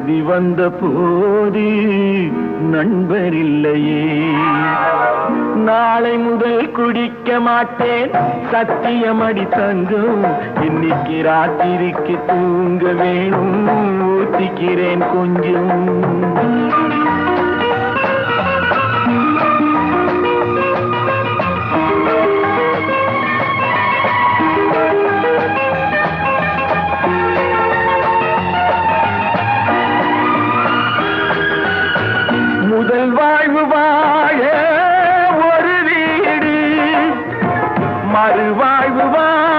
நீ வந்த போது நண்பர் இல்லையே. நாளை முதல் குடிக்க மாட்டேன் சத்தியமடி தங்கம். இன்னைக்கு ராத்திரிக்கு தூங்க வேணும் ஊத்திக்கிறேன் கொஞ்சம். முதல் வாழ்வு வாழ ஒரு வீடு, மறுவாழ்வு வாழ